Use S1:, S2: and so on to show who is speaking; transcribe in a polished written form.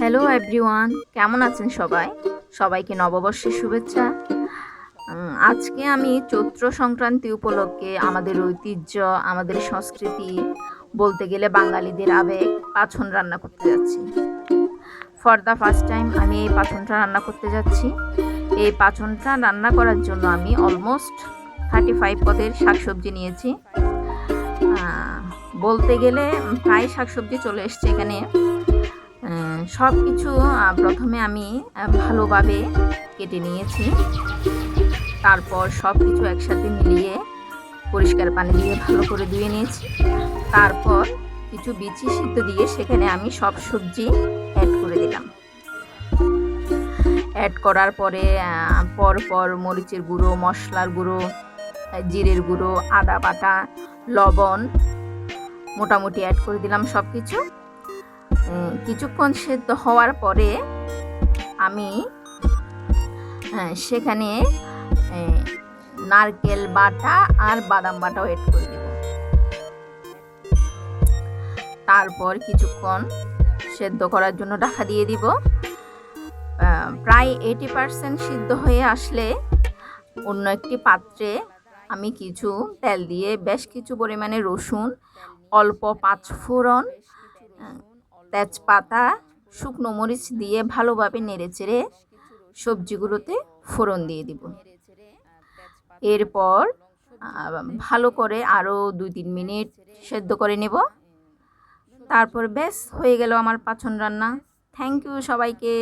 S1: Hello everyone, কেমন আছেন সবাই? সবাইকে নববর্ষের শুভেচ্ছা। আজকে আমি চৈত্র সংক্রান্তি উপলক্ষে আমাদের ঐতিহ্য, আমাদের সংস্কৃতি, বলতে গেলে বাঙালিদের আবেগ পাছন রান্না করতে যাচ্ছি। ফর দ্য ফার্স্ট টাইম আমি এই পাছনটা রান্না করতে যাচ্ছি। এই পাছনটা রান্না করার জন্য আমি অলমোস্ট 35 পদের শাকসবজি নিয়েছি। বলতে গেলে প্রায় শাকসবজি চলে এসছে এখানে। সব কিছু প্রথমে আমি ভালোভাবে কেটে নিয়েছি। তারপর সব কিছু একসাথে মিলিয়ে পরিষ্কার পানি দিয়ে ভালো করে ধুয়ে নিয়েছি। তারপর কিছু বিচি সিদ্ধ দিয়ে সেখানে আমি সব সবজি অ্যাড করে দিলাম। অ্যাড করার পরে পরপর মরিচের গুঁড়ো, মশলার গুঁড়ো, জিরের গুঁড়ো, আদা বাটা, লবণ মোটামুটি অ্যাড করে দিলাম সব কিছু। কিছুক্ষণ সেদ্ধ হওয়ার পরে আমি সেখানে নারকেল বাটা আর বাদাম বাটাও অ্যাড করে দেব। তারপর কিছুক্ষণ সেদ্ধ করার জন্য ঢাকা দিয়ে দিব। প্রায় 80% সিদ্ধ হয়ে আসলে অন্য একটি পাত্রে আমি কিছু তেল দিয়ে বেশ কিছু পরিমাণে রসুন, অল্প পাঁচফোড়ন, তেজপাতা, শুকনো মরিচ দিয়ে ভালোভাবে নেড়েচেড়ে সবজিগুলোতে ফোড়ন দিয়ে দিব। এরপর ভালো করে আরও 2-3 মিনিট সেদ্ধ করে নেব। তারপর ব্যাস হয়ে গেল আমার পাছন রান্না। থ্যাংক ইউ সবাইকে।